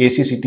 ACCT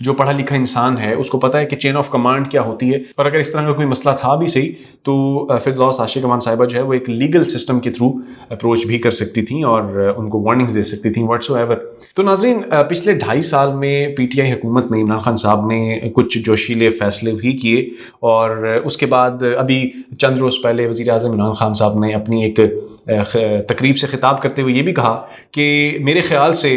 جو پڑھا لکھا انسان ہے اس کو پتہ ہے کہ چین آف کمانڈ کیا ہوتی ہے، اور اگر اس طرح کا کوئی مسئلہ تھا بھی صحیح تو فردوس عاشق امان صاحبہ جو ہے وہ ایک لیگل سسٹم کے تھرو اپروچ بھی کر سکتی تھیں اور ان کو وارننگز دے سکتی تھیں واٹس ایور. تو ناظرین پچھلے 2.5 سال میں پی ٹی آئی حکومت میں عمران خان صاحب نے کچھ جوشیلے فیصلے بھی کیے، اور اس کے بعد ابھی چند روز پہلے وزیر اعظم عمران خان صاحب نے اپنی ایک تقریب سے خطاب کرتے ہوئے یہ بھی کہا کہ میرے خیال سے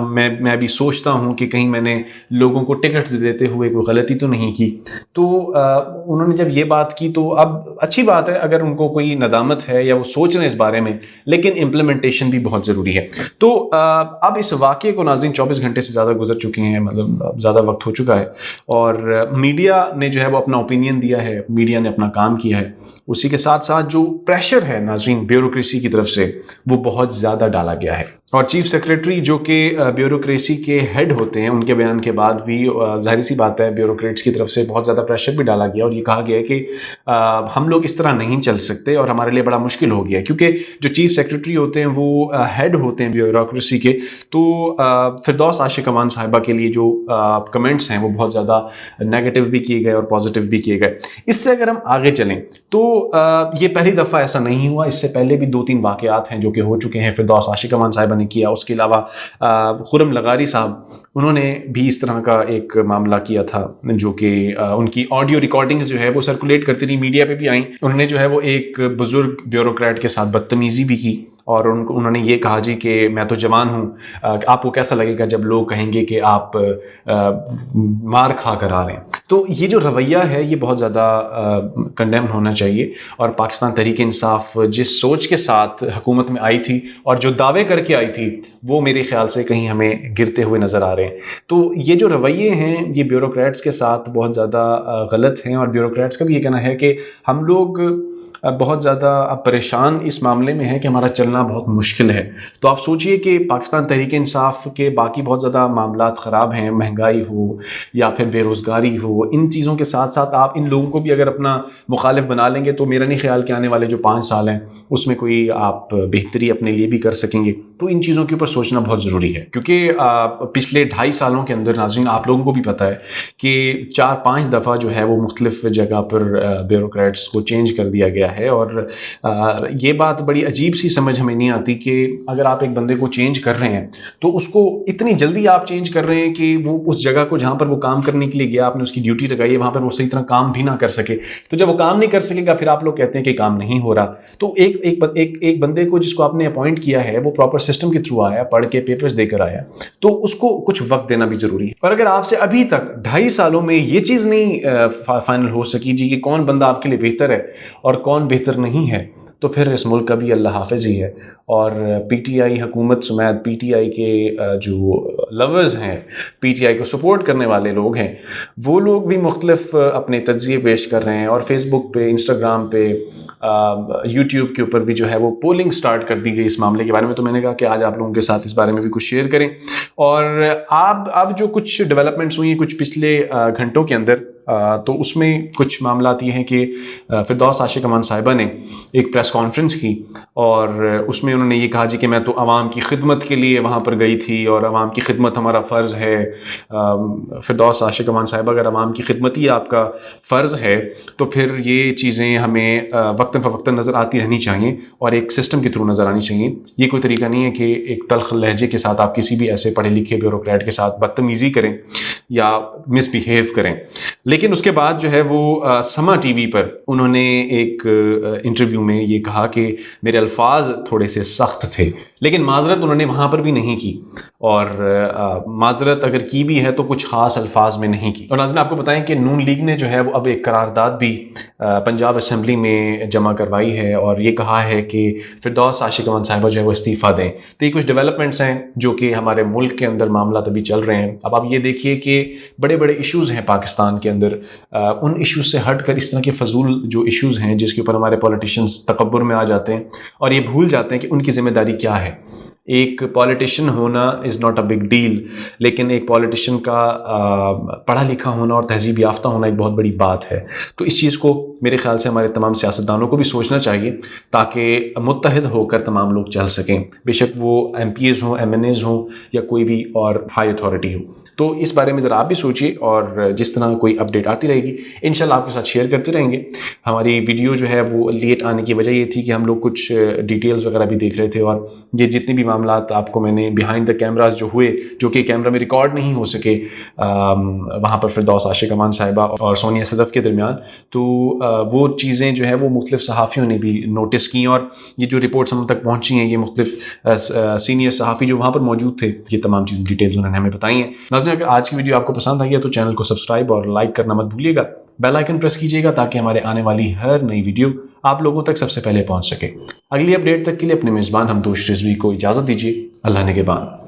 میں ابھی سوچتا ہوں کہ کہیں میں نے لوگوں کو ٹکٹ دیتے ہوئے کوئی غلطی تو نہیں کی. تو انہوں نے جب یہ بات کی تو اب اچھی بات ہے اگر ان کو کوئی ندامت ہے یا وہ سوچ رہے ہیں اس بارے میں، لیکن امپلیمنٹیشن بھی بہت ضروری ہے. تو اب اس واقعے کو ناظرین 24 گھنٹے سے زیادہ گزر چکے ہیں، مطلب زیادہ وقت ہو چکا ہے، اور میڈیا نے جو ہے وہ اپنا اوپینین دیا ہے، میڈیا نے اپنا کام کیا ہے. اسی کے ساتھ ساتھ جو پریشر ہے ناظرین بیوروکریسی کی طرف سے وہ بہت زیادہ ڈالا گیا ہے، اور چیف سیکریٹری جو کہ بیوروکریسی کے ہیڈ ہوتے ہیں ان کے بیان کے بعد بھی ظاہر سی بات ہے بیوروکریٹس کی طرف سے بہت زیادہ پریشر بھی ڈالا گیا، اور یہ کہا گیا ہے کہ ہم لوگ اس طرح نہیں چل سکتے اور ہمارے لیے بڑا مشکل ہو گیا ہے، کیونکہ جو چیف سیکریٹری ہوتے ہیں وہ ہیڈ ہوتے ہیں بیوروکریسی کے. تو فردوس عاشق امان صاحبہ کے لیے جو کمنٹس ہیں وہ بہت زیادہ نیگیٹو بھی کیے گئے اور پازیٹیو بھی کیے گئے. اس سے اگر ہم آگے چلیں تو یہ پہلی دفعہ ایسا نہیں ہوا، اس سے پہلے بھی 2-3 واقعات ہیں جو کہ ہو چکے ہیں. فردوس عاشق امان صاحبہ نے کیا، اس کے علاوہ خرم لغاری صاحب انہوں نے بھی اس طرح کا ایک معاملہ کیا تھا، جو کہ ان کی آڈیو ریکارڈنگز جو ہے وہ سرکولیٹ کرتی رہی، میڈیا پہ بھی آئیں. انہوں نے جو ہے وہ ایک بزرگ بیوروکریٹ کے ساتھ بدتمیزی بھی کی، اور انہوں نے یہ کہا جی کہ میں تو جوان ہوں، آپ کو کیسا لگے گا جب لوگ کہیں گے کہ آپ مار کھا کر آ رہے ہیں. تو یہ جو رویہ ہے یہ بہت زیادہ کنڈیم ہونا چاہیے، اور پاکستان تحریک انصاف جس سوچ کے ساتھ حکومت میں آئی تھی اور جو دعوے کر کے آئی تھی وہ میرے خیال سے کہیں ہمیں گرتے ہوئے نظر آ رہے ہیں. تو یہ جو رویے ہیں یہ بیوروکریٹس کے ساتھ بہت زیادہ غلط ہیں، اور بیوروکریٹس کا بھی یہ کہنا ہے کہ ہم لوگ بہت زیادہ پریشان اس معاملے میں ہیں کہ ہمارا چلنا بہت مشکل ہے. تو آپ سوچئے کہ پاکستان تحریک انصاف کے باقی بہت زیادہ معاملات خراب ہیں، مہنگائی ہو یا پھر بے روزگاری ہو، ان چیزوں کے ساتھ ساتھ آپ ان لوگوں کو بھی اگر اپنا مخالف بنا لیں گے تو میرا نہیں خیال کہ آنے والے جو 5 سال ہیں اس میں کوئی آپ بہتری اپنے لیے بھی کر سکیں گے. تو ان چیزوں کے اوپر سوچنا بہت ضروری ہے، کیونکہ پچھلے 2.5 سالوں کے اندر ناظرین آپ لوگوں کو بھی پتہ ہے کہ 4-5 دفعہ جو ہے وہ مختلف جگہ پر بیوروکریٹس کو چینج کر دیا گیا ہے. اور یہ بات بڑی عجیب سی سمجھ ہمیں نہیں آتی کہ اگر آپ ایک بندے کو چینج کر رہے ہیں تو اس کو اتنی جلدی آپ چینج کر رہے ہیں کہ وہ اس جگہ کو جہاں پر وہ کام کرنے کے لیے گیا آپ نے اس کی ڈیوٹی لگائی ہے وہاں پر وہ صحیح طرح کام بھی نہ کر سکے. تو جب وہ کام نہیں کر سکے گا پھر آپ لوگ کہتے ہیں کہ کام نہیں ہو رہا. تو ایک بندے کو جس کو آپ نے اپوائنٹ کیا ہے وہ پراپر سسٹم کے تھرو آیا، پڑھ کے پیپرز دے کر آیا، تو اس کو کچھ وقت دینا بھی ضروری ہے. اور اگر آپ سے ابھی تک 2.5 سالوں میں یہ چیز نہیں فائنل ہو سکی جی کہ کون بندہ آپ کے لیے بہتر ہے اور کون بہتر نہیں ہے، تو پھر اس ملک کا بھی اللہ حافظ ہی ہے. اور پی ٹی آئی حکومت سمیت پی ٹی آئی کے جو لورز ہیں، پی ٹی آئی کو سپورٹ کرنے والے لوگ ہیں، وہ لوگ بھی مختلف اپنے تجزیے پیش کر رہے ہیں، اور فیس بک پہ، انسٹاگرام پہ، یوٹیوب کے اوپر بھی جو ہے وہ پولنگ سٹارٹ کر دی گئی اس معاملے کے بارے میں. تو میں نے کہا کہ آج آپ لوگوں کے ساتھ اس بارے میں بھی کچھ شیئر کریں. اور اب جو کچھ ڈیولپمنٹس ہوئی ہیں کچھ پچھلے گھنٹوں کے اندر، تو اس میں کچھ معاملات یہ ہیں کہ فردوس عاشق امان صاحبہ نے ایک پریس کانفرنس کی، اور اس میں انہوں نے یہ کہا جی کہ میں تو عوام کی خدمت کے لیے وہاں پر گئی تھی اور عوام کی خدمت ہمارا فرض ہے. فردوس عاشق امان صاحبہ اگر عوام کی خدمت ہی آپ کا فرض ہے تو پھر یہ چیزیں ہمیں وقتاً فوقتاً نظر آتی رہنی چاہیے اور ایک سسٹم کے تھرو نظر آنی چاہیے. یہ کوئی طریقہ نہیں ہے کہ ایک تلخ لہجے کے ساتھ آپ کسی بھی ایسے پڑھے لکھے بیوروکریٹ کے ساتھ بدتمیزی کریں یا مس بیہیو کریں. لیکن اس کے بعد جو ہے وہ سما ٹی وی پر انہوں نے ایک انٹرویو میں یہ کہا کہ میرے الفاظ تھوڑے سے سخت تھے، لیکن معذرت انہوں نے وہاں پر بھی نہیں کی، اور معذرت اگر کی بھی ہے تو کچھ خاص الفاظ میں نہیں کی. اور ناظرین آپ کو بتائیں کہ نون لیگ نے جو ہے وہ اب ایک قرارداد بھی پنجاب اسمبلی میں جمع کروائی ہے اور یہ کہا ہے کہ فردوس عاشق امان صاحبہ جو ہے وہ استعفیٰ دیں. تو یہ کچھ ڈیولپمنٹس ہیں جو کہ ہمارے ملک کے اندر معاملات ابھی چل رہے ہیں. اب آپ یہ دیکھیے کہ بڑے بڑے ایشوز ہیں پاکستان کے اندر، ان ایشوز سے ہٹ کر اس طرح کے فضول جو ایشوز ہیں جس کے اوپر ہمارے پولیٹیشنز تکبر میں آ جاتے ہیں اور یہ بھول جاتے ہیں کہ ان کی ذمہ داری کیا ہے. ایک پولیٹیشین ہونا is not a big deal, لیکن ایک پولیٹیشین کا پڑھا لکھا ہونا اور تہذیب یافتہ ہونا ایک بہت بڑی بات ہے. تو اس چیز کو میرے خیال سے ہمارے تمام سیاستدانوں کو بھی سوچنا چاہیے تاکہ متحد ہو کر تمام لوگ چل سکیں، بے شک وہ ایم پی ایز ہوں، ایم این ایز ہوں یا کوئی بھی اور ہائی اتھارٹی ہو. تو اس بارے میں ذرا آپ بھی سوچیے، اور جس طرح کوئی اپڈیٹ آتی رہے گی انشاءاللہ آپ کے ساتھ شیئر کرتے رہیں گے۔ ہماری ویڈیو جو ہے وہ لیٹ آنے کی وجہ یہ تھی کہ ہم لوگ کچھ ڈیٹیلز وغیرہ بھی دیکھ رہے تھے، اور یہ جتنے بھی معاملات آپ کو میں نے بیہائنڈ دا کیمراز جو ہوئے، جو کہ کیمرہ میں ریکارڈ نہیں ہو سکے وہاں پر فردوس عاشق امان صاحبہ اور سونیا صدف کے درمیان، تو وہ چیزیں جو ہے وہ مختلف صحافیوں نے بھی نوٹس کی، اور یہ جو رپورٹس ہم تک پہنچی ہیں یہ مختلف سینئر صحافی جو وہاں پر موجود تھے، یہ تمام چیزیں ڈیٹیلز انہوں نے ہمیں بتائی ہیں۔ ناظرین، اگر آج کی ویڈیو آپ کو پسند آئی ہے تو چینل کو سبسکرائب اور لائک کرنا مت بھولیے گا، بیل آئیکن پریس کیجیے گا تاکہ ہمارے آنے والی ہر نئی ویڈیو آپ لوگوں تک سب سے پہلے پہنچ سکے۔ اگلی اپڈیٹ تک کے لیے اپنے میزبان حمدوش رضوی کو اجازت دیجیے۔ اللہ نگہبان۔